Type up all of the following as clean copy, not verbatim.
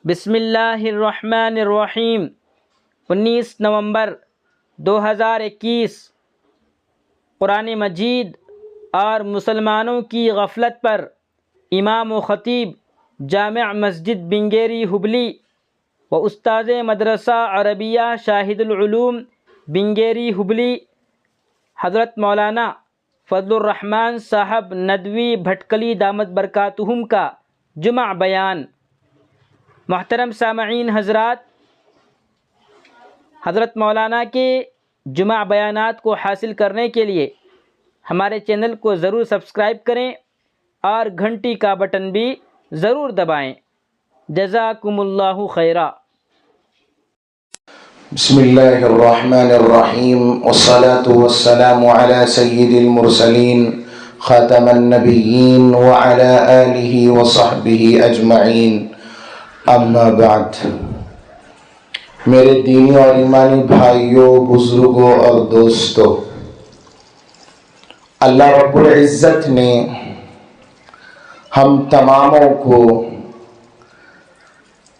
بسم اللہ الرحمن الرحیم 19 نومبر 2021 قرآن مجید اور مسلمانوں کی غفلت پر امام و خطیب جامع مسجد بنگیری ہبلی و استاد مدرسہ عربیہ شاہد العلوم بنگیری ہبلی حضرت مولانا فضل الرحمن صاحب ندوی بھٹکلی دامت برکاتہم کا جمع بیان۔ محترم سامعین حضرات، حضرت مولانا کے جمع بیانات کو حاصل کرنے کے لیے ہمارے چینل کو ضرور سبسکرائب کریں اور گھنٹی کا بٹن بھی ضرور دبائیں۔ جزاکم اللہ خیرا۔ بسم اللہ الرحمن الرحیم والصلاة والسلام علی سید المرسلین خاتم النبیین وعلی آلہ وصحبہ اجمعین، اما بعد۔ میرے دینی اور ایمانی بھائیوں، بزرگوں اور دوستوں، اللہ رب العزت نے ہم تماموں کو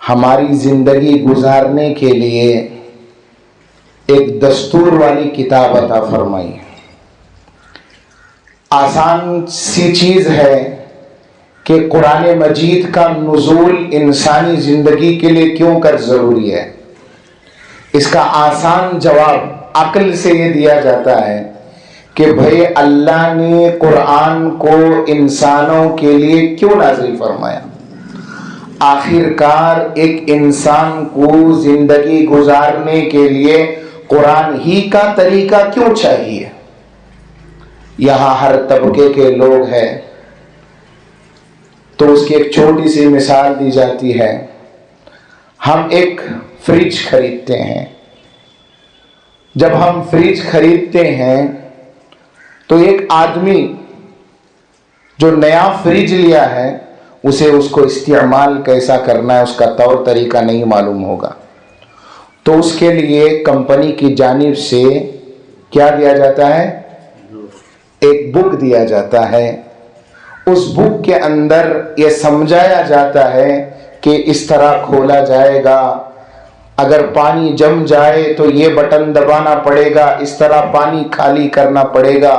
ہماری زندگی گزارنے کے لیے ایک دستور والی کتاب عطا فرمائی۔ آسان سی چیز ہے کہ قرآن مجید کا نزول انسانی زندگی کے لیے کیوں کر ضروری ہے۔ اس کا آسان جواب عقل سے یہ دیا جاتا ہے کہ بھئی اللہ نے قرآن کو انسانوں کے لیے کیوں نازل فرمایا۔ آخر کار ایک انسان کو زندگی گزارنے کے لیے قرآن ہی کا طریقہ کیوں چاہیے۔ یہاں ہر طبقے کے لوگ ہیں، تو اس کی ایک چھوٹی سی مثال دی جاتی ہے۔ ہم ایک فریج خریدتے ہیں۔ جب ہم فریج خریدتے ہیں تو ایک آدمی جو نیا فریج لیا ہے اسے اس کو استعمال کیسا کرنا ہے، اس کا طور طریقہ نہیں معلوم ہوگا، تو اس کے لیے کمپنی کی جانب سے کیا دیا جاتا ہے؟ ایک بک دیا جاتا ہے۔ اس بک کے اندر یہ سمجھایا جاتا ہے کہ اس طرح کھولا جائے گا، اگر پانی جم جائے تو یہ بٹن دبانا پڑے گا، اس طرح پانی خالی کرنا پڑے گا،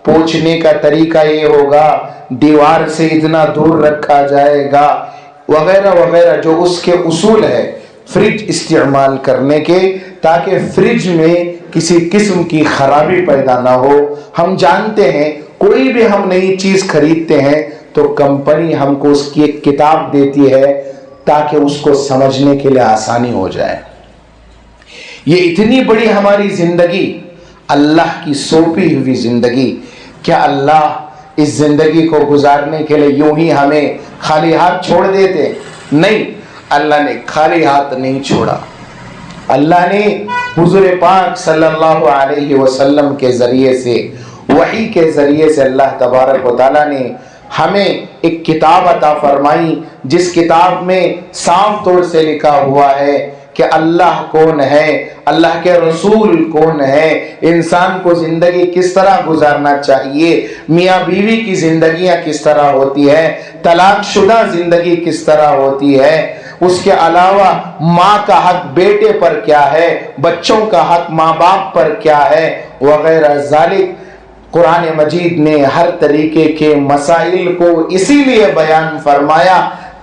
پوچھنے کا طریقہ یہ ہوگا، دیوار سے اتنا دور رکھا جائے گا، وغیرہ وغیرہ، جو اس کے اصول ہے فریج استعمال کرنے کے، تاکہ فریج میں کسی قسم کی خرابی پیدا نہ ہو۔ ہم جانتے ہیں کوئی بھی ہم نئی چیز خریدتے ہیں تو کمپنی ہم کو اس کی ایک کتاب دیتی ہے تاکہ اس کو سمجھنے کے لیے آسانی ہو جائے۔ یہ اتنی بڑی ہماری زندگی، اللہ کی سونپی ہوئی زندگی، کیا اللہ اس زندگی کو گزارنے کے لیے یوں ہی ہمیں خالی ہاتھ چھوڑ دیتے؟ نہیں، اللہ نے خالی ہاتھ نہیں چھوڑا۔ اللہ نے حضور پاک صلی اللہ علیہ وسلم کے ذریعے سے، وحی کے ذریعے سے، اللہ تبارک و تعالیٰ نے ہمیں ایک کتاب عطا فرمائی، جس کتاب میں صاف طور سے لکھا ہوا ہے کہ اللہ کون ہے، اللہ کے رسول کون ہے، انسان کو زندگی کس طرح گزارنا چاہیے، میاں بیوی کی زندگیاں کس طرح ہوتی ہے، طلاق شدہ زندگی کس طرح ہوتی ہے، اس کے علاوہ ماں کا حق بیٹے پر کیا ہے، بچوں کا حق ماں باپ پر کیا ہے، وغیرہ ذالک۔ قرآن مجید نے ہر طریقے کے مسائل کو اسی لیے بیان فرمایا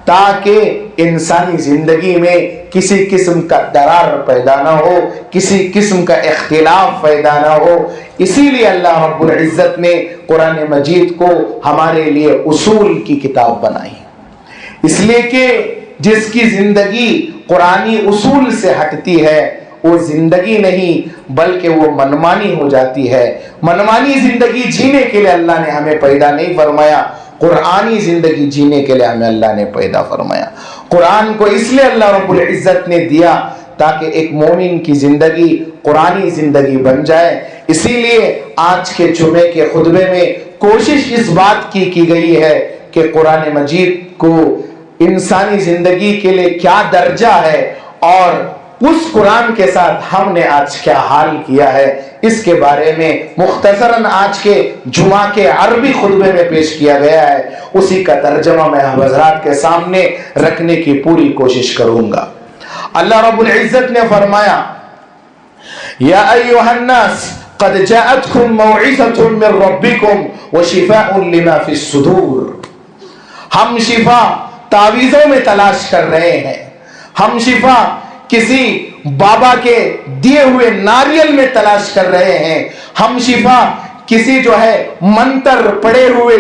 تاکہ انسانی زندگی میں کسی قسم کا درار پیدا نہ ہو، کسی قسم کا اختلاف پیدا نہ ہو۔ اسی لیے اللہ رب العزت نے قرآن مجید کو ہمارے لیے اصول کی کتاب بنائی، اس لیے کہ جس کی زندگی قرآنی اصول سے ہٹتی ہے وہ زندگی نہیں بلکہ وہ منمانی ہو جاتی ہے۔ منمانی زندگی جینے کے لیے اللہ نے ہمیں پیدا نہیں فرمایا، قرآنی زندگی جینے کے لیے ہمیں اللہ نے پیدا فرمایا۔ قرآن کو اس لیے اللہ رب العزت نے دیا تاکہ ایک مومن کی زندگی قرآنی زندگی بن جائے۔ اسی لیے آج کے جمعے کے خطبے میں کوشش اس بات کی گئی ہے کہ قرآن مجید کو انسانی زندگی کے لیے کیا درجہ ہے اور اس قرآن کے ساتھ ہم نے آج کیا حال کیا ہے، اس کے بارے میں مختصراً آج کے جمعہ کے عربی خطبے میں پیش کیا گیا ہے، اسی کا ترجمہ میں حضرات کے سامنے رکھنے کی پوری کوشش کروں گا۔ اللہ رب العزت نے فرمایا یا ایھا الناس قد جاءتکم موعظۃ من ربکم وشفاء لما فی الصدور۔ ہم شفا تعویذوں میں تلاش کر رہے ہیں، ہم شفا کسی بابا کے دیے ہوئے ناریل میں تلاش کر رہے ہیں، ہم شفا کسی جو ہے منتر پڑے ہوئے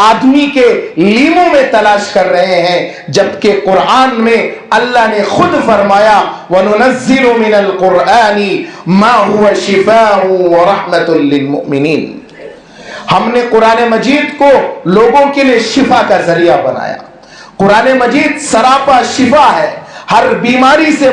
آدمی کے لیموں میں تلاش کر رہے ہیں، جبکہ قرآن میں اللہ نے خود فرمایا وَنُنَزِّلُ مِنَ الْقُرْآنِ مَا هُوَ شِفَاءٌ وَرَحْمَةٌ لِّلْمُؤْمِنِينَ۔ ہم نے قرآن مجید کو لوگوں کے لیے شفا کا ذریعہ بنایا۔ قرآن مجید سراپا شفا ہے، ہر بیماری سے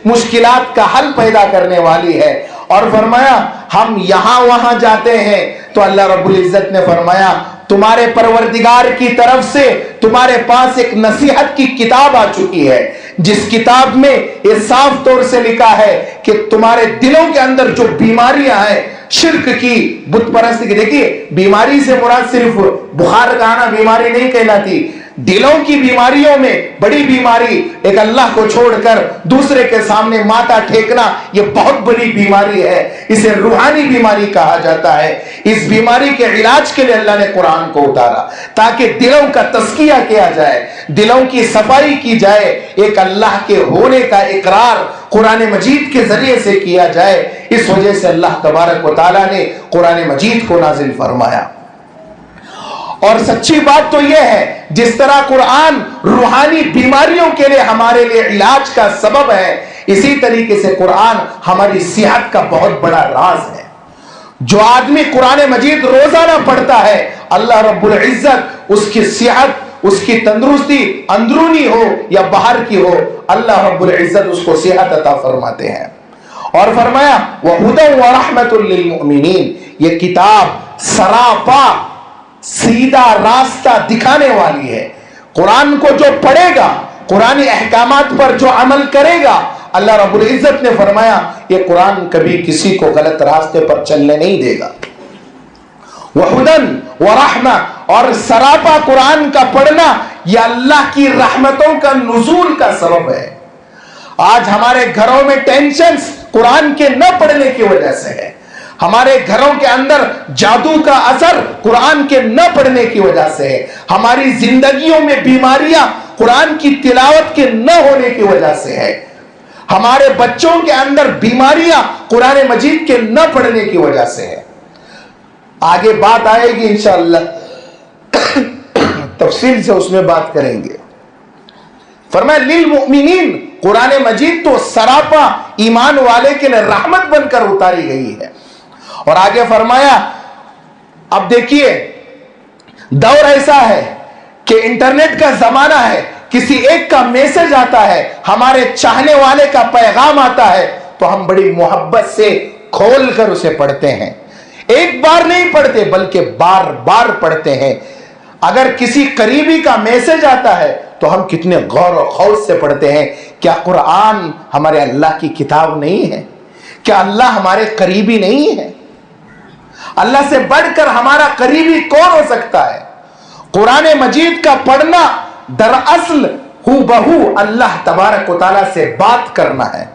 مشکلات کا حل پیدا کرنے والی ہے۔ اور فرمایا ہم یہاں وہاں جاتے ہیں تو اللہ رب العزت نے فرمایا تمہارے پروردگار کی طرف سے تمہارے پاس ایک نصیحت کی کتاب آ چکی ہے، جس کتاب میں یہ صاف طور سے لکھا ہے کہ تمہارے دلوں کے اندر جو بیماریاں ہیں، شرک کی، بت پرستی کی، دیکھیے بیماری سے مراد صرف بخار کا آنا بیماری نہیں کہلاتی، دلوں کی بیماریوں میں بڑی بیماری ایک اللہ کو چھوڑ کر دوسرے کے سامنے ماتھا ٹھیکنا، یہ بہت بڑی بیماری ہے، اسے روحانی بیماری کہا جاتا ہے۔ اس بیماری کے علاج کے لیے اللہ نے قرآن کو اتارا تاکہ دلوں کا تزکیہ کیا جائے، دلوں کی صفائی کی جائے، ایک اللہ کے ہونے کا اقرار قرآن مجید کے ذریعے سے کیا جائے۔ اس وجہ سے اللہ تبارک و تعالیٰ نے قرآن مجید کو نازل فرمایا۔ اور سچی بات تو یہ ہے جس طرح قرآن روحانی بیماریوں کے لیے ہمارے لیے علاج کا سبب ہے، اسی طریقے سے قرآن ہماری صحت کا بہت بڑا راز ہے۔ جو آدمی قرآن مجید روزانہ پڑھتا ہے، اللہ رب العزت اس کی صحت، اس کی تندرستی اندرونی ہو یا باہر کی ہو، اللہ رب العزت اس کو صحت عطا فرماتے ہیں۔ اور فرمایا وَهُدًى وَرَحْمَةٌ لِّلْمُؤْمِنِينَ، یہ کتاب سراپا سیدھا راستہ دکھانے والی ہے۔ قرآن کو جو پڑھے گا، قرآنی احکامات پر جو عمل کرے گا، اللہ رب العزت نے فرمایا یہ قرآن کبھی کسی کو غلط راستے پر چلنے نہیں دے گا۔ وَهُدًى وَرَحْمَةٌ، اور سراپا قرآن کا پڑھنا یہ اللہ کی رحمتوں کا نزول کا سبب ہے۔ آج ہمارے گھروں میں ٹینشنز قرآن کے نہ پڑھنے کی وجہ سے ہے، ہمارے گھروں کے اندر جادو کا اثر قرآن کے نہ پڑھنے کی وجہ سے ہے، ہماری زندگیوں میں بیماریاں قرآن کی تلاوت کے نہ ہونے کی وجہ سے ہے، ہمارے بچوں کے اندر بیماریاں قرآن مجید کے نہ پڑھنے کی وجہ سے ہے۔ آگے بات آئے گی انشاءاللہ، تفصیل سے اس میں بات کریں گے۔ فرمایا للمؤمنین، قرآن مجید تو سراپا ایمان والے کے لیے رحمت بن کر اتاری گئی ہے۔ اور آگے فرمایا اب دیکھیے دور ایسا ہے کہ انٹرنیٹ کا زمانہ ہے، کسی ایک کا میسج آتا ہے، ہمارے چاہنے والے کا پیغام آتا ہے تو ہم بڑی محبت سے کھول کر اسے پڑھتے ہیں، ایک بار نہیں پڑھتے بلکہ بار بار پڑھتے ہیں۔ اگر کسی قریبی کا میسج آتا ہے تو ہم کتنے غور و خوف سے پڑھتے ہیں۔ کیا قرآن ہمارے اللہ کی کتاب نہیں ہے؟ کیا اللہ ہمارے قریبی نہیں ہے؟ اللہ سے بڑھ کر ہمارا قریبی کون ہو سکتا ہے؟ قرآن مجید کا پڑھنا دراصل ہو بہو اللہ تبارک و تعالیٰ سے بات کرنا ہے۔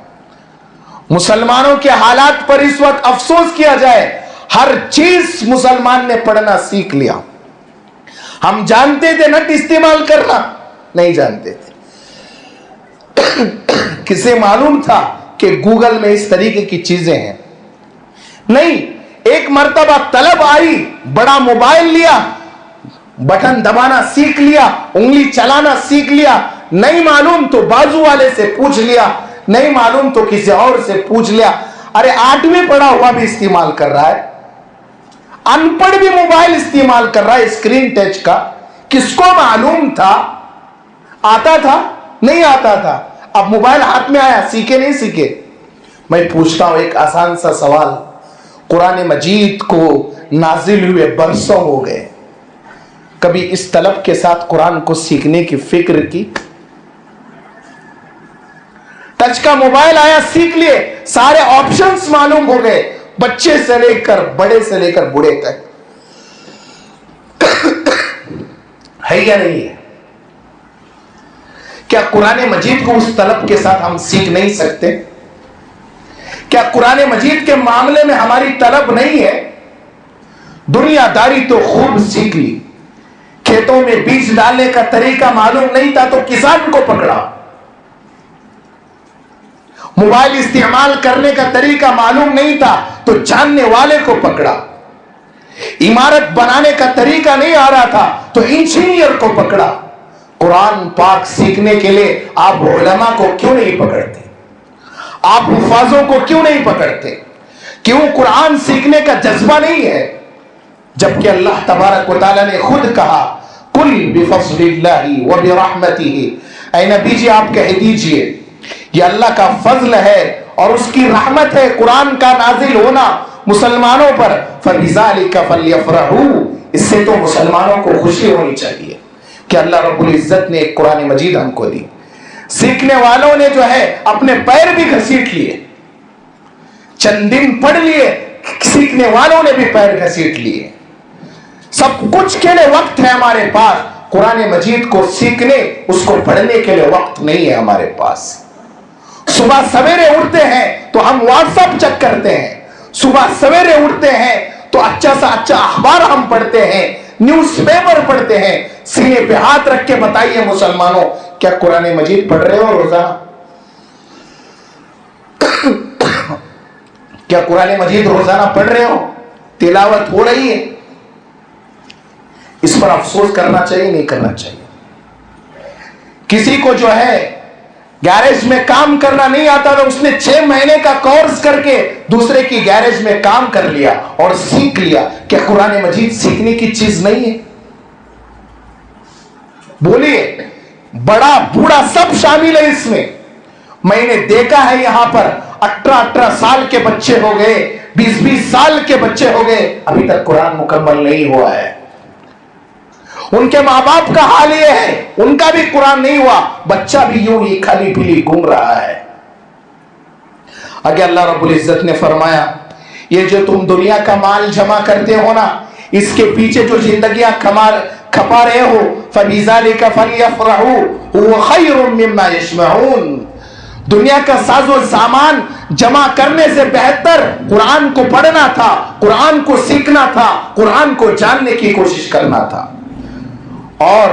مسلمانوں کے حالات پر اس وقت افسوس کیا جائے، ہر چیز مسلمان نے پڑھنا سیکھ لیا۔ ہم جانتے تھے نیٹ استعمال کرنا؟ نہیں جانتے تھے۔ کسے معلوم تھا کہ گوگل میں اس طریقے کی چیزیں ہیں؟ نہیں۔ ایک مرتبہ طلب آئی، بڑا موبائل لیا، بٹن دبانا سیکھ لیا، انگلی چلانا سیکھ لیا، نہیں معلوم تو بازو والے سے پوچھ لیا، نہیں معلوم تو کسی اور سے پوچھ لیا۔ ارے 8ویں پڑھا ہوا بھی استعمال کر رہا ہے، ان پڑھ بھی موبائل استعمال کر رہا ہے اسکرین ٹچ کا۔ کس کو معلوم تھا؟ آتا تھا؟ نہیں آتا تھا۔ اب موبائل ہاتھ میں آیا، سیکھے نہیں سیکھے؟ میں پوچھتا ہوں ایک آسان سا سوال، قرآن مجید کو نازل ہوئے برسوں ہو گئے، کبھی اس طلب کے ساتھ قرآن کو سیکھنے کی فکر کی؟ ٹچ کا موبائل آیا, سیکھ لیے, سارے آپشنز معلوم ہو گئے, بچے سے لے کر بڑے سے لے کر بوڑھے تک. ہے یا نہیں ہے؟ کیا قرآن مجید کو اس طلب کے ساتھ ہم سیکھ نہیں سکتے؟ کیا قرآن مجید کے معاملے میں ہماری طلب نہیں ہے؟ دنیا داری تو خوب سیکھ لی, کھیتوں میں بیج ڈالنے کا طریقہ معلوم نہیں تھا تو کسان کو پکڑا, موبائل استعمال کرنے کا طریقہ معلوم نہیں تھا تو جاننے والے کو پکڑا, عمارت بنانے کا طریقہ نہیں آ رہا تھا تو انجینئر کو پکڑا. قرآن پاک سیکھنے کے لیے آپ علماء کو کیوں نہیں پکڑتے؟ آپ حفاظوں کو کیوں نہیں پکڑتے؟ کیوں قرآن سیکھنے کا جذبہ نہیں ہے؟ جبکہ اللہ تبارک و تعالیٰ نے خود کہا قل بفضل اللہ وبرحمتہ, اے نبی جی آپ کہہ دیجئے یہ اللہ کا فضل ہے اور اس کی رحمت ہے قرآن کا نازل ہونا مسلمانوں پر, فبذالک فلیفرحوا, اس سے تو مسلمانوں کو خوشی ہونی چاہیے کہ اللہ رب العزت نے ایک قرآن مجید ہم کو دی. سیکھنے والوں نے جو ہے اپنے پیر بھی گھسیٹ لیے, چند دن پڑھ لیے, سیکھنے والوں نے بھی پیر گھسیٹ لیے. سب کچھ کے لیے وقت ہے ہمارے پاس, قرآن مجید کو سیکھنے اس کو پڑھنے کے لیے وقت نہیں ہے ہمارے پاس. صبح سویرے اٹھتے ہیں تو ہم واٹس ایپ چیک کرتے ہیں, صبح سویرے اٹھتے ہیں تو اچھا سا اچھا اخبار ہم پڑھتے ہیں, نیوز پیپر پڑھتے ہیں. سینے پہ ہاتھ رکھ کے بتائیے مسلمانوں, کیا قرآن مجید پڑھ رہے ہو روزانہ؟ کیا قرآن مجید روزانہ پڑھ رہے ہو؟ تلاوت ہو رہی ہے؟ اس پر افسوس کرنا چاہیے نہیں کرنا چاہیے؟ کسی کو جو ہے گیرج میں کام کرنا نہیں آتا تو اس نے 6 مہینے کا کورس کر کے دوسرے کی گیرج میں کام کر لیا اور سیکھ لیا. کیا قرآن مجید سیکھنے کی چیز نہیں ہے؟ بولیے, بڑا بوڑھا سب شامل ہے اس میں. میں نے دیکھا ہے یہاں پر 18 سال کے بچے ہو گئے, 20 سال کے بچے ہو گئے, ابھی تک قرآن مکمل نہیں ہوا ہے. ان کے ماں باپ کا حال یہ ہے, ان کا بھی قرآن نہیں ہوا, بچہ بھی یوں ہی کھلی پھلی گھوم رہا ہے. آگے اللہ رب العزت نے فرمایا یہ جو تم دنیا کا مال جمع کرتے ہو نا, اس کے پیچھے جو زندگیاں کھپا رہے ہو, فَبِذَلِكَ فَلْيَفْرَحُوا هُوَ خَيْرٌ مِّمَّا يَجْمَعُونَ, دنیا کا ساز و سامان جمع کرنے سے بہتر قرآن کو پڑھنا تھا, قرآن کو سیکھنا تھا, قرآن کو جاننے کی کوشش کرنا تھا. اور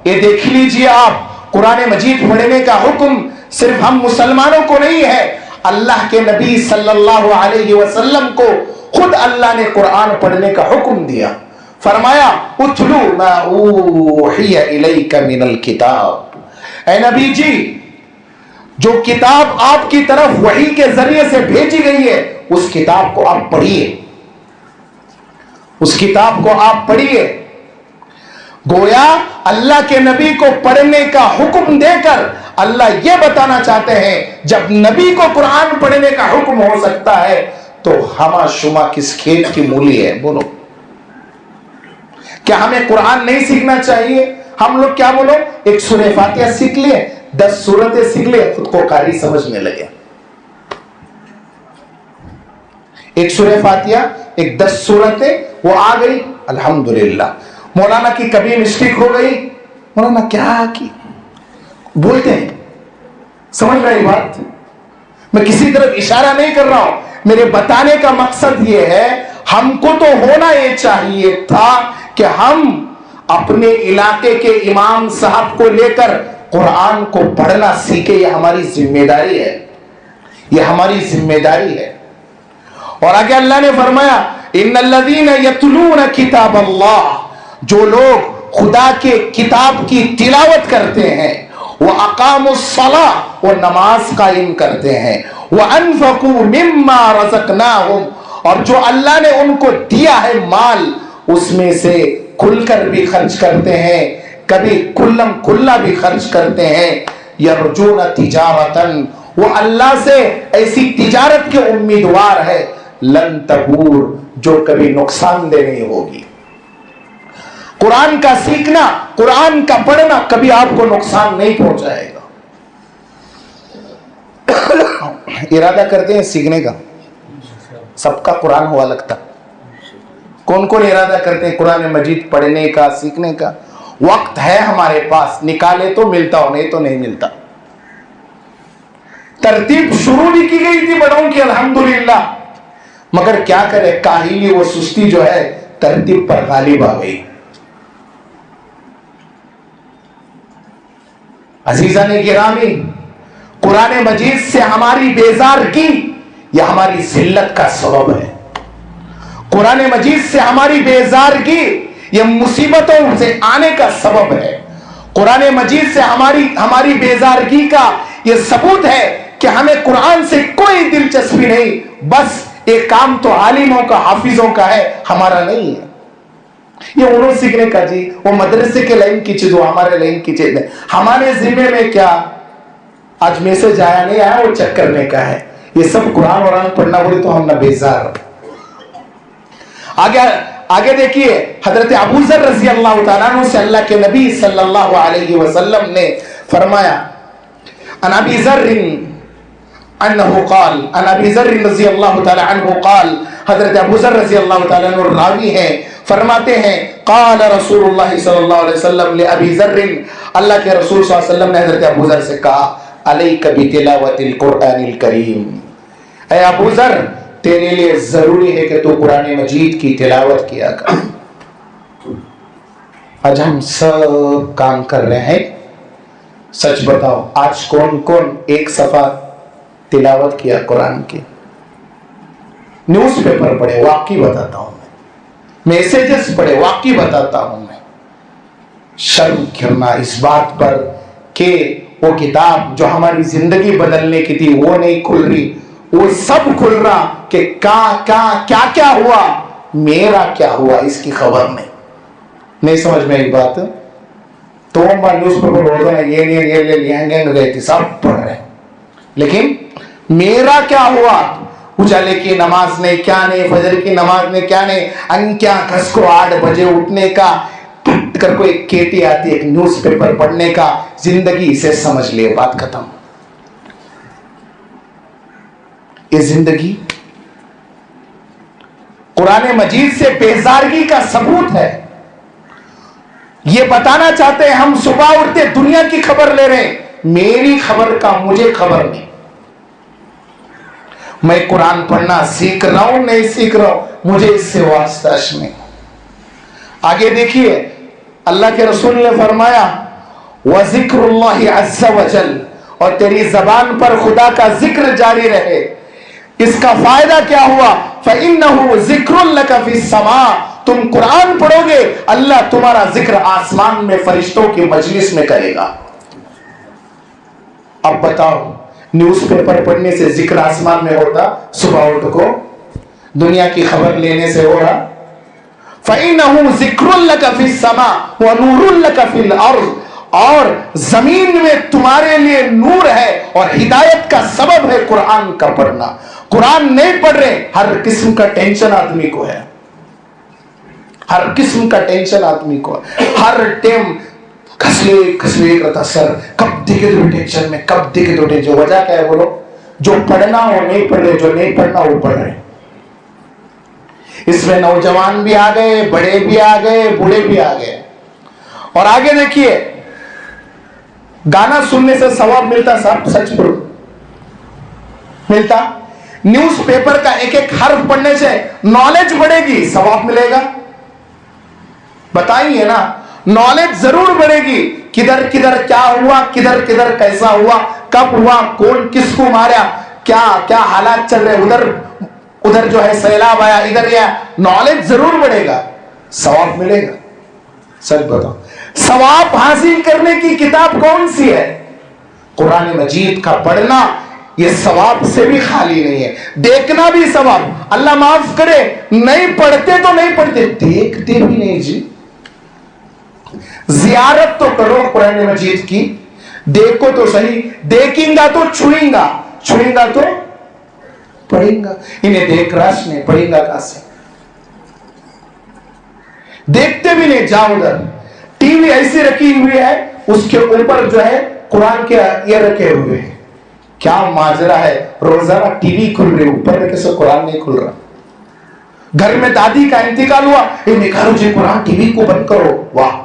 یہ دیکھ لیجئے آپ, قرآن مجید پڑھنے کا حکم صرف ہم مسلمانوں کو نہیں ہے, اللہ کے نبی صلی اللہ علیہ وسلم کو خود اللہ نے قرآن پڑھنے کا حکم دیا. فرمایا اتلو ما اوحی الیک من الکتاب, اے نبی جی جو کتاب آپ کی طرف وحی کے ذریعے سے بھیجی گئی ہے اس کتاب کو آپ پڑھیے, اس کتاب کو آپ پڑھیے. گویا اللہ کے نبی کو پڑھنے کا حکم دے کر اللہ یہ بتانا چاہتے ہیں جب نبی کو قرآن پڑھنے کا حکم ہو سکتا ہے تو ہما شما کس کھیت کی مولی ہے؟ بولو, کیا ہمیں قرآن نہیں سیکھنا چاہیے؟ ہم لوگ کیا بولو, ایک سورہ فاتحہ سیکھ لیے, 10 سورتیں سیکھ لیے, خود کو قاری سمجھنے لگے. ایک سورہ فاتحہ, ایک 10 سورتیں وہ آ گئی, الحمدللہ. مولانا کی کبھی مسٹیک ہو گئی, مولانا کیا کی بولتے ہیں, سمجھ رہی بات؟ میں کسی طرف اشارہ نہیں کر رہا ہوں, میرے بتانے کا مقصد یہ ہے ہم کو تو ہونا یہ چاہیے تھا کہ ہم اپنے علاقے کے امام صاحب کو لے کر قرآن کو پڑھنا سیکھے. یہ ہماری ذمہ داری ہے, یہ ہماری ذمہ داری ہے. اور آگے اللہ نے فرمایا ان الذین یتلون کتاب اللہ, جو لوگ خدا کے کتاب کی تلاوت کرتے ہیں, وہ اقاموا الصلاۃ, وہ نماز قائم کرتے ہیں, وانفقوا مما رزقناہم, اور جو اللہ نے ان کو دیا ہے مال اس میں سے کھل کر بھی خرچ کرتے ہیں, کبھی کھلم کھلا بھی خرچ کرتے ہیں. یرجون تجارتن, وہ اللہ سے ایسی تجارت کے امیدوار ہے, لن تبور, جو کبھی نقصان دہ نہیں ہوگی. قرآن کا سیکھنا, قرآن کا پڑھنا کبھی آپ کو نقصان نہیں پہنچائے گا. ارادہ کرتے ہیں سیکھنے کا؟ سب کا قرآن ہوا لگتا؟ کون کون ارادہ کرتے ہیں قرآن مجید پڑھنے کا سیکھنے کا؟ وقت ہے ہمارے پاس، نکالے تو ملتا ہو، نہیں تو نہیں ملتا۔ ترتیب شروع بھی کی گئی تھی بڑوں کی الحمدللہ، مگر کیا کرے، کاہلی و سستی جو ہے ترتیب پر غالب آ گئی۔ عزیزان گرامی، قرآن مجید سے ہماری بیزارگی یہ ہماری ذلت کا سبب ہے۔ قرآن مجید سے ہماری بیزارگی یہ مصیبتوں سے آنے کا سبب ہے۔ قرآن مجید سے ہماری بیزارگی کا یہ ثبوت ہے کہ ہمیں قرآن سے کوئی دلچسپی نہیں، بس ایک کام تو عالموں کا، حافظوں کا ہے، ہمارا نہیں ہے۔ یہ انہوں سیکھنے کا جی، وہ مدرسے کے لائن کی چیز، وہ ہمارے لائن کی چیز ہے۔ ہمارے ذمے میں کیا؟ آج میسج آیا نہیں آیا وہ چیک کرنے کا ہے۔ یہ سب قرآن ورآن پڑھنا بولے تو ہم نہ بیزار۔ آگے دیکھیے، حضرت ابو ذر رضی اللہ تعالیٰ عنہ سے اللہ کے نبی صلی اللہ علیہ وسلم نے فرمایا، عن ابی ذر انہ قال، عن ابی ذر رضی اللہ تعالیٰ عنہ قال، حضرت ابو ذر رضی اللہ تعالیٰ عنہ راوی ہیں، فرماتے ہیں، قال رسول اللہ صلی اللہ علیہ وسلم لابی ذر، اللہ کے رسول صلی اللہ علیہ وسلم نے حضرت ابو ذر سے کہا، علیک بتلاوت القرآن الکریم، اے ابو ذر تیرے لیے ضروری ہے کہ تو قرآن مجید کی تلاوت کیا کر۔ آج ہم سب کام کر رہے ہیں، سچ بتاؤ آج کون کون ایک صفحہ تلاوت کیا قرآن کی؟ نیوز پیپر پڑھے، واقعی بتاتا ہوں میں، میسیجز پڑھے، واقعی بتاتا ہوں میں۔ شرم کرنا اس بات پر کہ وہ کتاب جو ہماری زندگی بدلنے کی تھی وہ نہیں کھل رہی، وہ سب کھل رہا کہ کیا ہوا، میرا کیا ہوا اس کی خبر نہیں سمجھ میں ایک بات تو نیوز پیپر بولتے ہیں یہ گئے تھے، سب پڑھ رہے ہیں، لیکن میرا کیا ہوا؟ اجالے کی نماز نے کیا نہیں، فجر کی نماز نے کیا نہیں، انکیا گھس کو 8 بجے اٹھنے کا، کر کوئی کیٹی آتی ایک نیوز پیپر پڑھنے کا، زندگی اسے سمجھ لے، بات ختم۔ یہ زندگی قرآن مجید سے بیزارگی کا ثبوت ہے۔ یہ بتانا چاہتے ہیں ہم صبح اٹھتے دنیا کی خبر لے رہے ہیں، میری خبر کا مجھے خبر نہیں، میں قرآن پڑھنا سیکھ رہا ہوں نہیں سیکھ رہا ہوں مجھے اس سے واسطہ نہیں۔ آگے دیکھیے، اللہ کے رسول نے فرمایا، وَذِكْرُ اللَّهِ عَزَّ وَجَلَّ، اور تیری زبان پر خدا کا ذکر جاری رہے۔ اس کا فائدہ کیا ہوا؟ فَإِنَّهُ ذِكْرٌ لَكَ فِي السَّمَاءِ، تم قرآن پڑھو گے اللہ تمہارا ذکر آسمان میں فرشتوں کی مجلس میں کرے گا۔ اب بتاؤ نیوز پیپر پڑھنے سے ذکر آسمان میں ہوتا؟ صبح اٹھ کو دنیا کی خبر لینے سے ہو رہا؟ فَإِنَّهُ ذِكْرٌ لَكَ فِي السَّمَاءِ وَنُورٌ لَكَ فِي الْأَرْضِ، اور زمین میں تمہارے لیے نور ہے اور ہدایت کا سبب ہے قرآن کا پڑھنا۔ قرآن نہیں پڑھ رہے، ہر قسم کا ٹینشن آدمی کو ہے، ہر قسم کا ٹینشن آدمی کو ہے، ہر ٹائم کھسلے کرتا سر، کب دیکھے تو ٹینشن میں، کب دیکھے تو ٹینشن۔ وجہ کیا ہے بولو؟ جو پڑھنا وہ نہیں پڑھ رہے، جو نہیں پڑھنا وہ پڑھ رہے۔ اس میں نوجوان بھی آ گئے، بڑے بھی آ گئے، بوڑھے بھی آ گئے۔ اور آگے دیکھیے، گانا سننے سے ثواب ملتا؟ صاحب سچ بولو، ملتا؟ نیوز پیپر کا ایک ایک حرف پڑھنے سے نالج بڑھے گی، ثواب ملے گا؟ بتائیے نا، نالج ضرور بڑھے گی، کدھر کدھر کیا ہوا، کدھر کدھر کیسا ہوا، کب ہوا، کون کس کو مارا، کیا کیا حالات چل رہے، ادھر جو ہے سیلاب آیا، ادھر یا نالج ضرور بڑھے گا، ثواب ملے گا؟ سچ بتاؤ، ثواب حاصل کرنے کی کتاب کون سی ہے؟ قرآن مجید کا پڑھنا یہ ثواب سے بھی خالی نہیں ہے، دیکھنا بھی ثواب۔ اللہ معاف کرے، نہیں پڑھتے تو نہیں پڑھتے، دیکھتے بھی نہیں جی۔ زیارت تو کرو قرآن مجید کی، دیکھو تو صحیح، دیکھیں گا تو چھوئیں گا، چھوئیں گا تو پڑھیں گا۔ انہیں دیکھ راش نہیں، پڑھیں گا کہاں سے؟ دیکھتے بھی نہیں، جاؤ ادھر ٹی وی ایسی رکھی ہوئی ہے، اس کے اوپر جو ہے قرآن کے یہ رکھے ہوئے ہیں، کیا ماجرا ہے, روزانہ ٹی وی کھل رہی, اوپر میں کیسے قرآن نہیں کھل رہا. گھر میں دادی کا انتقال ہوا, نکالو جی قرآن, ٹی وی کو بند کرو. واہ,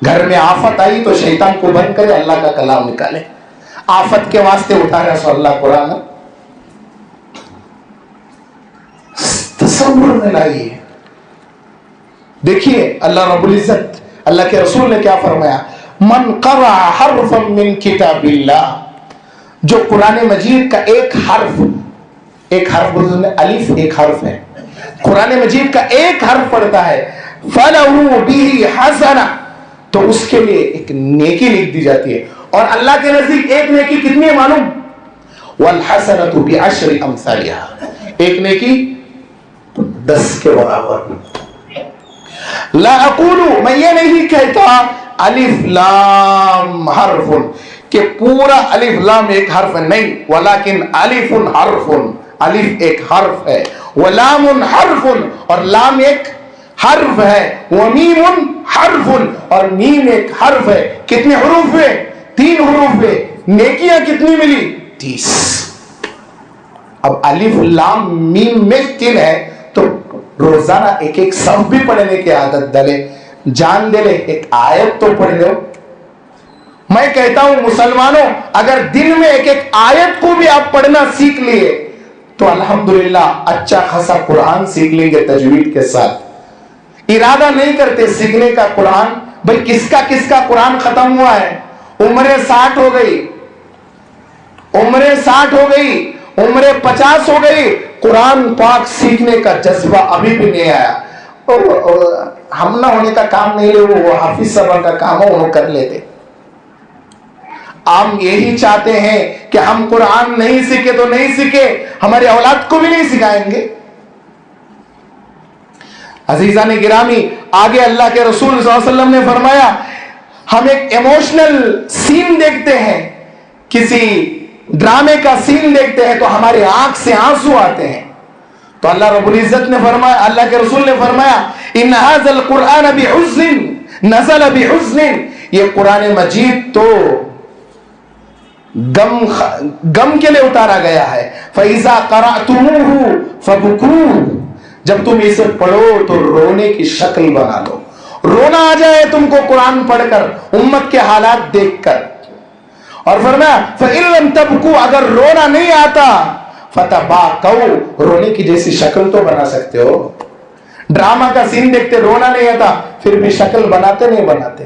گھر میں آفت آئی تو شیطان کو بند کرے, اللہ کا کلام نکالے. آفت کے واسطے اٹھارا سو اللہ قرآن تصور میں لائیے. دیکھیے اللہ رب العزت, اللہ کے رسول نے کیا فرمایا, من قرأ حرفا من کتاب اللہ, جو قرآن مجید کا ایک حرف بولتے ہیں الف, ایک حرف ہے, قرآن مجید کا ایک حرف پڑھتا ہے, فَلَهُ بِهِ حَسَنَةٌ, تو اس کے لیے ایک نیکی لکھ دی جاتی ہے. اور اللہ کے نزدیک ایک نیکی کتنی ہے معلوم؟ وَالْحَسَنَةُ بِعَشْرِ أَمْثَالِهَا, ایک نیکی 10 کے برابر. لا اقول, میں یہ نہیں کہتا الف لام حرف, کہ پورا الف لام ایک حرف ہے, نہیں, ولیکن الف حرف, الف ایک حرف ہے, ولام حرف, اور لام ایک حرف ہے, ومیم حرف, اور میم ایک حرف ہے. کتنے حروف ہے؟ 3 حروف ہے. نیکیاں کتنی ملی؟ 30. اب الف لام میم میں 3 ہے, تو روزانہ ایک ایک صف بھی پڑھنے کی عادت ڈالے, جان دے لے, ایک آیت تو پڑھ لو. میں کہتا ہوں مسلمانوں, اگر دن میں ایک ایک آیت کو بھی آپ پڑھنا سیکھ لیے تو الحمدللہ اچھا خاصا قرآن سیکھ لیں گے تجوید کے ساتھ. ارادہ نہیں کرتے سیکھنے کا قرآن, بھئی کس کا قرآن ختم ہوا ہے, عمریں 60 ہو گئی, عمریں 60 ہو گئی, عمریں 50 ہو گئی, قرآن پاک سیکھنے کا جذبہ ابھی بھی نہیں آیا. ہم نہ ہونے کا کام نہیں لے, وہ حافظ صاحب کا کام ہو, وہ کر لیتے. ہم یہی چاہتے ہیں کہ ہم قرآن نہیں سیکھے تو نہیں سیکھے, ہمارے اولاد کو بھی نہیں سکھائیں گے. عزیزان گرامی, آگے اللہ کے رسول صلی اللہ علیہ وسلم نے فرمایا, ہم ایک ایموشنل سین دیکھتے ہیں, کسی ڈرامے کا سین دیکھتے ہیں تو ہماری آنکھ سے آنسو آتے ہیں, تو اللہ رب العزت نے فرمایا, اللہ کے رسول نے فرمایا, ان ھذا القرآن بحزن نزل بحزن, یہ قرآن مجید تو غم کے لیے اتارا گیا ہے. فَإِذَا قَرَأْتُمُوهُ فَبُكُوا, جب تم اسے پڑھو تو رونے کی شکل بنا لو, رونا آ جائے تم کو قرآن پڑھ کر, امت کے حالات دیکھ کر. اور فرمایا فَإِن لَمْ تَبْكُوا, اگر رونا نہیں آتا فَتَبَاكَوْا, رونے کی جیسی شکل تو بنا سکتے ہو. ڈرامہ کا سین دیکھتے رونا نہیں آتا, پھر بھی شکل بناتے نہیں بناتے,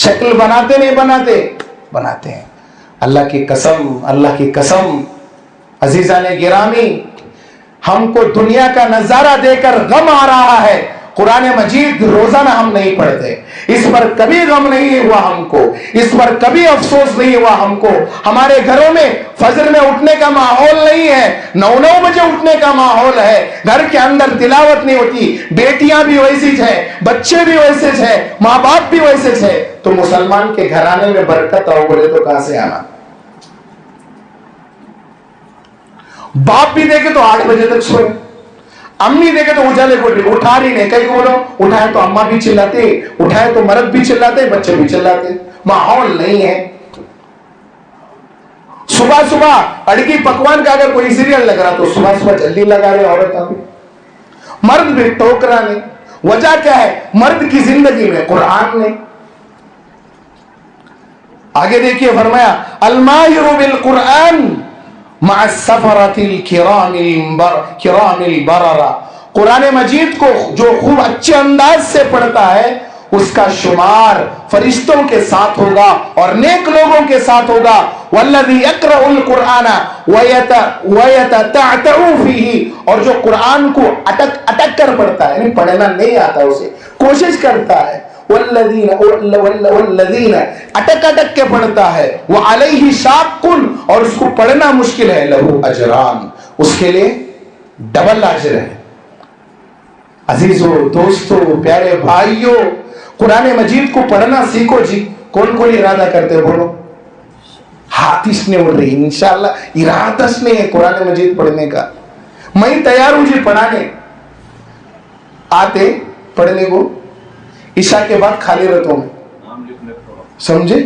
شکل بناتے نہیں بناتے ہیں. اللہ کی قسم, اللہ کی قسم, عزیزان گرامی, ہم کو دنیا کا نظارہ دے کر غم آ رہا ہے, قرآن مجید روزانہ ہم نہیں پڑھتے, اس پر کبھی غم نہیں ہوا ہم کو, اس پر کبھی افسوس نہیں ہوا ہم کو. ہمارے گھروں میں فجر میں اٹھنے کا ماحول نہیں ہے, 9 بجے اٹھنے کا ماحول ہے, گھر کے اندر تلاوت نہیں ہوتی, بیٹیاں بھی ویسی ہیں, بچے بھی ویسے ہیں, ماں باپ بھی ویسے ہیں, تو مسلمان کے گھرانے میں برکت آؤ بولے تو کہاں سے آنا؟ باپ بھی دیکھے تو 8 بجے تک سوئے, امی دیکھے تو اجالے کو اٹھا رہی نہیں, کئی بولو اٹھائے تو اماں بھی چلاتے, اٹھائے تو مرد بھی چلاتے, بچے بھی چلاتے, ماحول نہیں ہے. صبح اڑگی پکوان کا اگر کوئی سیریل لگ رہا تو صبح جلدی لگا رہے عورت, مرد بھی ٹوکرا نہیں. وجہ کیا ہے؟ مرد کی زندگی میں قرآن نہیں. آگے دیکھیے فرمایا الماہر بالقرآن مع السفرۃ الکرام البررہ, قرآن مجید کو جو خوب اچھے انداز سے پڑھتا ہے اس کا شمار فرشتوں کے ساتھ ہوگا اور نیک لوگوں کے ساتھ ہوگا. والذی یقرأ القرآن ویتتعتع فیہ, اور جو قرآن کو اٹک کر پڑھتا ہے, یعنی پڑھنا نہیں آتا اسے, کوشش کرتا ہے, والذین اٹک کے پڑھتا ہے, وعلیہ شاق, اور اس کو پڑھنا مشکل ہے, لہو اجران, اس کے لیے ڈبل اجر ہے. عزیزو, دوستو, پیارے بھائیو, قرآن مجید کو پڑھنا سیکھو جی. کون ارادہ کرتے بولو؟ ہاتھ اس نے اڑ رہی, انشاءاللہ ارادہ اس نے ہے قرآن مجید پڑھنے کا. میں تیار ہوں جی پڑھانے, آتے پڑھنے کو, عشاء کے بعد خالی رتوں میں, سمجھے؟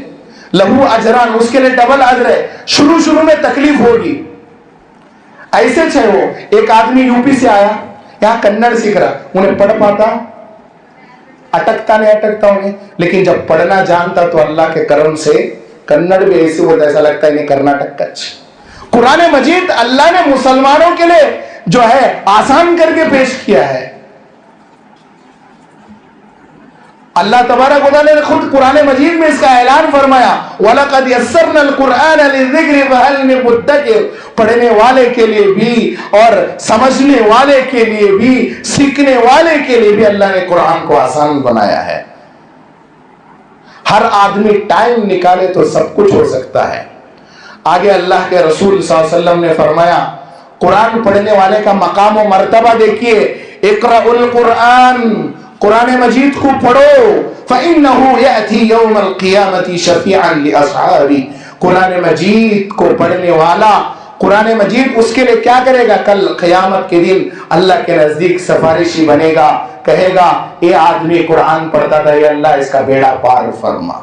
لہو اجران، اس کے لیے ڈبل اجر ہے. شروع میں تکلیف ہوگی. ایسے چاہے وہ ایک آدمی یو پی سے آیا, یہاں کنڑ سیکھ رہا, انہیں پڑھ پاتا, اٹکتا نہیں اٹکتا انہیں, لیکن جب پڑھنا جانتا تو اللہ کے کرم سے کنڑ بھی ایسے ہوتا, ایسا لگتا ہے نہیں کرناٹک کا. قرآن مجید اللہ نے مسلمانوں کے لیے جو ہے آسان کر کے پیش کیا ہے. اللہ تبارک و تعالی نے خود قرآن مجید میں اس کا اعلان فرمایا, وَلَقَدْ يَسَّرْنَا الْقُرْآنَ لِلذِّكْرِ فَهَلْ مِن مُدَّكِرٍ. پڑھنے والے کے لیے بھی اور سمجھنے والے کے لیے بھی سیکھنے والے کے لیے بھی اللہ نے قرآن کو آسان بنایا ہے. ہر آدمی ٹائم نکالے تو سب کچھ ہو سکتا ہے. آگے اللہ کے رسول صلی اللہ علیہ وسلم نے فرمایا, قرآن پڑھنے والے کا مقام و مرتبہ دیکھیے, اقرأ القرآن, قرآن مجید کو پڑھو, فَإِنَّهُ يَأْتِي يَوْمَ الْقِيَامَةِ شَفِيعًا لِأَصْحَابِهِ. قرآن مجید کو پڑھنے والا, قرآن مجید اس کے لیے کیا کرے گا؟ کل قیامت کے دن اللہ کے نزدیک سفارشی بنے گا, کہے گا یہ آدمی قرآن پڑھتا تھا, یہ اللہ اس کا بیڑا پار فرما.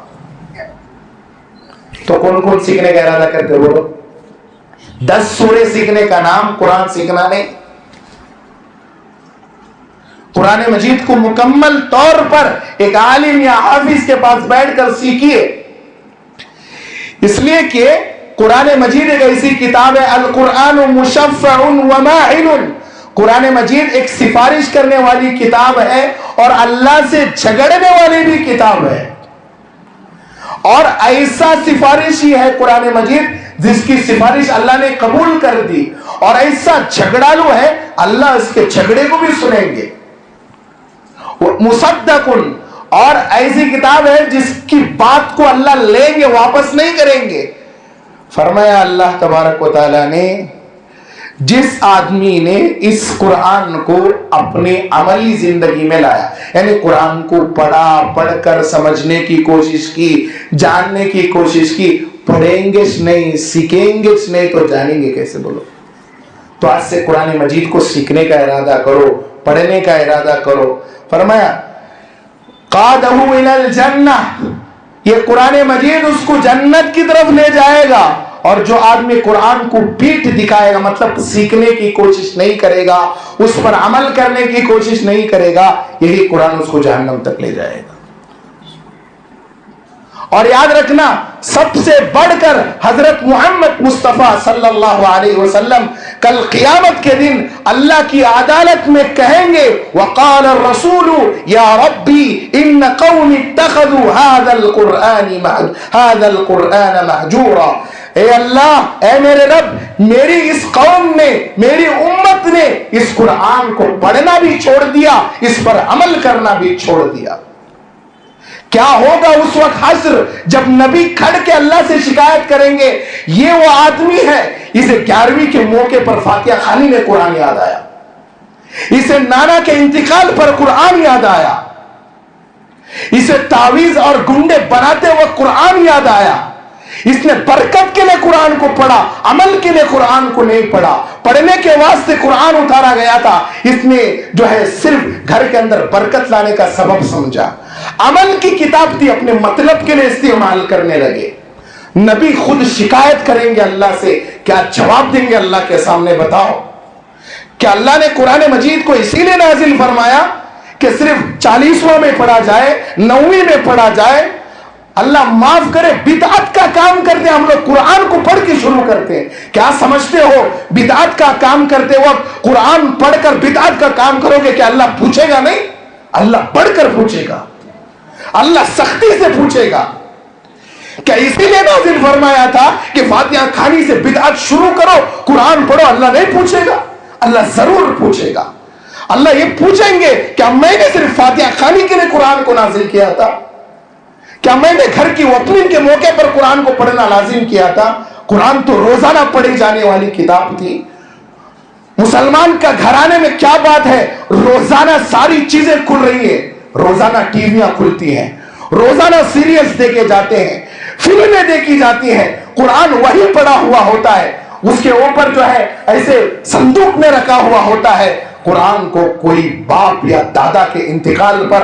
تو کون کون سیکھنے کا ارادہ کرتے بولو؟ 10 سورے سیکھنے کا نام قرآن سیکھنا نہیں. قرآن مجید کو مکمل طور پر ایک عالم یا حافظ کے پاس بیٹھ کر سیکھیے, اس لیے کہ قرآن مجید ایک ایسی کتاب ہے, القرآن مشفع وماعن. قرآن مجید ایک سفارش کرنے والی کتاب ہے اور اللہ سے جھگڑنے والی بھی کتاب ہے. اور ایسا سفارشی ہے قرآن مجید جس کی سفارش اللہ نے قبول کر دی, اور ایسا جھگڑالو ہے اللہ اس کے جھگڑے کو بھی سنیں گے. مصدق, اور ایسی کتاب ہے جس کی بات کو اللہ لیں گے, واپس نہیں کریں گے. فرمایا اللہ تبارک و تعالی نے, جس آدمی نے اس قرآن کو اپنے عملی زندگی میں لایا, یعنی قرآن کو پڑھا, پڑھ کر سمجھنے کی کوشش کی, جاننے کی کوشش کی, پڑھیں گے نہیں, سیکھیں گے نہیں تو جانیں گے کیسے بولو؟ تو آج سے قرآن مجید کو سیکھنے کا ارادہ کرو, پڑھنے کا ارادہ کرو. فرمایا قادہ الی الجنہ, یہ قرآن مجید اس کو جنت کی طرف لے جائے گا. اور جو آدمی قرآن کو پیٹھ دکھائے گا, مطلب سیکھنے کی کوشش نہیں کرے گا, اس پر عمل کرنے کی کوشش نہیں کرے گا, یہی قرآن اس کو جہنم تک لے جائے گا. اور یاد رکھنا, سب سے بڑھ کر حضرت محمد مصطفیٰ صلی اللہ علیہ وسلم کل قیامت کے دن اللہ کی عدالت میں کہیں گے, وقال الرسول یا ربی ان قوم اتخذوا هذا القرآن مہجورا. اے اللہ, اے میرے رب, میری اس قوم نے, میری امت نے اس قرآن کو پڑھنا بھی چھوڑ دیا, اس پر عمل کرنا بھی چھوڑ دیا. کیا ہوگا اس وقت حشر جب نبی کھڑ کے اللہ سے شکایت کریں گے, یہ وہ آدمی ہے اسے 11ویں کے موقع پر فاتحہ خوانی میں قرآن یاد آیا, اسے نانا کے انتقال پر قرآن یاد آیا, اسے تعویذ اور گنڈے بناتے وقت قرآن یاد آیا, اس نے برکت کے لیے قرآن کو پڑھا, عمل کے لیے قرآن کو نہیں پڑھا. پڑھنے کے واسطے قرآن اتارا گیا تھا, اس نے جو ہے صرف گھر کے اندر برکت لانے کا سبب سمجھا. عمل کی کتاب تھی, اپنے مطلب کے لیے استعمال کرنے لگے. نبی خود شکایت کریں گے اللہ سے, کیا جواب دیں گے اللہ کے سامنے؟ بتاؤ. کہ اللہ نے قرآن مجید کو اسی لیے نازل فرمایا کہ صرف 40واں میں پڑھا جائے, 9ویں میں پڑھا جائے. اللہ معاف کرے, بدعت کا کام کرتے ہم لوگ قرآن کو پڑھ کے شروع کرتے ہیں. کیا سمجھتے ہو بدعت کا کام کرتے وقت قرآن پڑھ کر بدعت کا کام کرو گے کہ اللہ پوچھے گا؟ نہیں, اللہ پڑھ کر پوچھے گا, اللہ سختی سے پوچھے گا. کیا اسی لیے نازل فرمایا تھا کہ فاتحہ خوانی سے بدعت شروع کرو, قرآن پڑھو؟ اللہ نہیں پوچھے گا, اللہ ضرور پوچھے گا. اللہ یہ پوچھیں گے کیا میں نے صرف فاتحہ خوانی کے لیے قرآن کو نازل کیا تھا؟ کیا میں نے گھر کی اوپننگ کے موقع پر قرآن کو پڑھنا لازم کیا تھا؟ قرآن تو روزانہ پڑھی جانے والی کتاب تھی. مسلمان کا گھرانے میں کیا بات ہے, روزانہ ساری چیزیں کھل رہی ہیں, روزانہ ٹی ویاں کھلتی ہیں, روزانہ سیریلز دیکھے جاتے ہیں, فلمیں دیکھی جاتی ہیں, قرآن وہی پڑھا ہوا ہوتا ہے, اس کے اوپر جو ہے ایسے صندوق میں رکھا ہوا ہوتا ہے. قرآن کو کوئی باپ یا دادا کے انتقال پر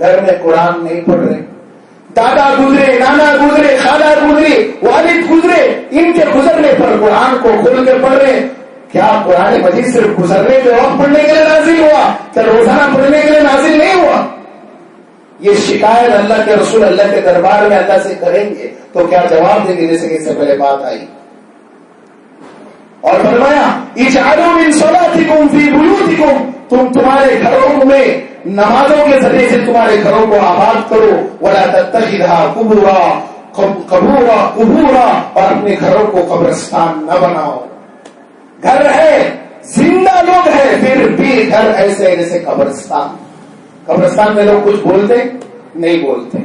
گھر میں قرآن نہیں پڑھ رہے. دادا گزرے, نانا گزرے, خالہ گزری, والد گزرے, ان کے گزرنے پر قرآن کو کھول کے پڑھ رہے. کیا قرآن مجید صرف گزرنے کے وقت پڑھنے کے لیے نازل ہوا؟ کیا روزانہ پڑھنے کے لیے نازل نہیں ہوا؟ یہ شکایت اللہ کے رسول اللہ کے دربار میں اللہ سے کریں گے تو کیا جواب دیں گے؟ جیسے کہ اس سے پہلے بات آئی اور فرمایا اجعلوا من صلاتکم فی بیوتکم, تم تمہارے گھروں میں نمازوں کے ذریعے سے تمہارے گھروں کو آباد کرو. ولا تتخذها قبورا, اور اپنے گھروں کو قبرستان نہ بناؤ. گھر ہے, زندہ لوگ ہیں, پھر بھی گھر ایسے جیسے قبرستان. قبرستان میں لوگ کچھ بولتے نہیں بولتے,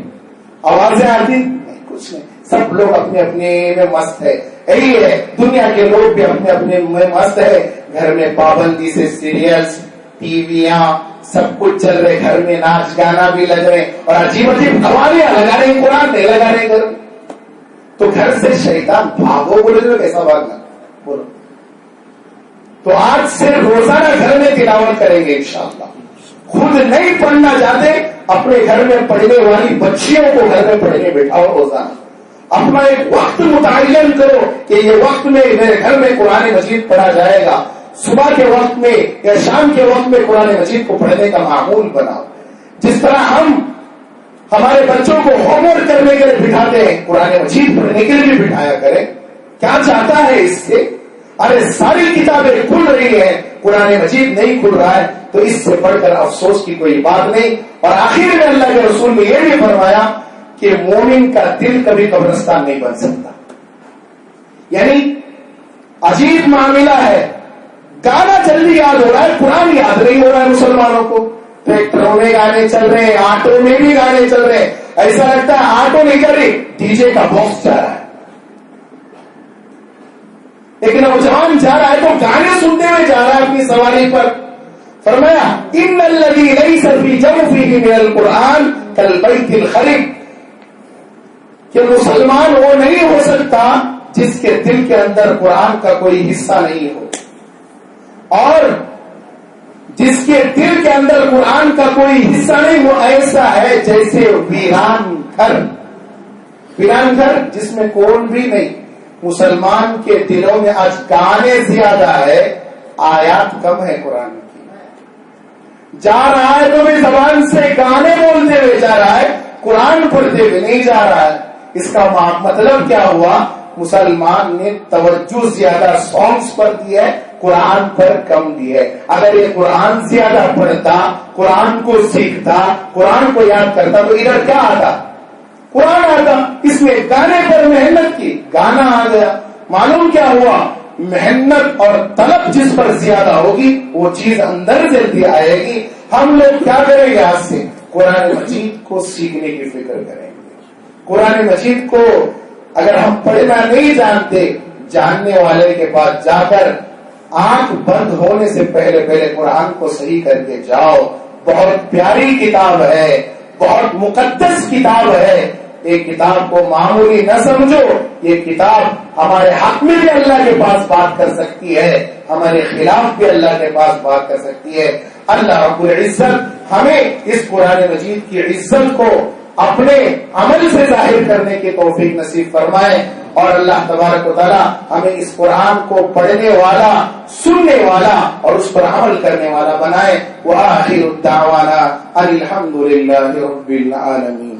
آوازیں آتی نہیں, کچھ نہیں, سب لوگ اپنے اپنے میں مست ہے. یہی ہے دنیا کے لوگ بھی اپنے اپنے میں مست ہے. گھر میں پابندی سے سیریلز, ٹی ویاں, سب کچھ چل رہے, گھر میں ناچ گانا بھی لگ رہے, اور عجیب عجیب قوالیاں لگا رہے, قرآن نہیں لگا رہے گھر میں. تو گھر سے شیطان بھاگو, بولے تو کیسا بھاگنا, بولو. تو آج سے روزانہ گھر میں تلاوت کریں گے انشاءاللہ. خود نہیں پڑھنا چاہتے, اپنے گھر میں پڑھنے والی بچیوں کو گھر میں پڑھنے بیٹھاؤ روزانہ. اپنا ایک وقت متعین کرو کہ یہ وقت میں میرے گھر میں قرآن مجید پڑھا جائے گا. صبح کے وقت میں یا شام کے وقت میں قرآن مجید کو پڑھنے کا معمول بناؤ. جس طرح ہم ہمارے بچوں کو ہوم ورک کرنے کے لیے بٹھاتے ہیں, قرآن مجید پڑھنے کے لیے بھی بٹھایا کریں. کیا چاہتا ہے اس سے؟ ارے ساری کتابیں کھل رہی ہیں, قرآن مجید نہیں کھل رہا ہے, تو اس سے بڑھ کر افسوس کی کوئی بات نہیں. اور آخر میں اللہ کے رسول نے یہ بھی فرمایا کہ مومن کا دل کبھی قبرستان نہیں بن سکتا. یعنی عجیب معاملہ ہے. گانا جلدی یاد ہو رہا ہے, قرآن یاد نہیں ہو رہا ہے مسلمانوں کو. ٹریکٹروں میں گانے چل رہے ہیں, آٹو میں بھی گانے چل رہے ہیں. ایسا لگتا ہے آٹو نہیں چل رہی, ڈی جے کا باکس جا رہا ہے. ایک نوجوان جا رہا ہے تو گانے سنتے ہوئے جا رہا ہے اپنی سواری پر. فرمایا ان الذی لیس فی جوفہ من القرآن کالبیت الخرب, کہ مسلمان وہ نہیں ہو سکتا جس کے دل کے اندر قرآن کا کوئی حصہ نہیں ہو, اور جس کے دل کے اندر قرآن کا کوئی حصہ نہیں, وہ ایسا ہے جیسے ویران گھر. ویران گھر جس میں کون بھی نہیں. مسلمان کے دلوں میں آج گانے زیادہ ہے, آیات کم ہے قرآن کی. جا رہا ہے تو بھی زبان سے گانے بولتے ہوئے جا رہا ہے, قرآن پڑھتے ہوئے نہیں جا رہا ہے. اس کا مطلب کیا ہوا؟ مسلمان نے توجہ زیادہ سانگز پر دی ہے, قرآن پر کم دی ہے. اگر یہ قرآن زیادہ پڑھتا, قرآن کو سیکھتا, قرآن کو یاد کرتا, تو ادھر کیا آتا؟ قرآن آتا. اس نے گانے پر محنت کی, گانا آ گیا. معلوم کیا ہوا؟ محنت اور طلب جس پر زیادہ ہوگی وہ چیز اندر جلدی آئے گی. ہم لوگ کیا کریں گے؟ آج سے قرآن مجید کو سیکھنے کی فکر کریں گے. قرآن مجید کو اگر ہم پڑھنا نہیں جانتے, جاننے والے کے پاس جا کر آنکھ بند ہونے سے پہلے قرآن کو صحیح کر کے جاؤ. بہت پیاری کتاب ہے, بہت مقدس کتاب ہے. ایک کتاب کو معمولی نہ سمجھو, یہ کتاب ہمارے حق میں بھی اللہ کے پاس بات کر سکتی ہے, ہمارے خلاف بھی اللہ کے پاس بات کر سکتی ہے. اللہ رب العزت ہمیں اس قرآن مجید کی عزت کو اپنے عمل سے ظاہر کرنے کی توفیق نصیب فرمائے, اور اللہ تبارک و تعالی ہمیں اس قرآن کو پڑھنے والا, سننے والا اور اس پر عمل کرنے والا بنائے. وآخر الدعوانا الحمد للہ رب العالمین.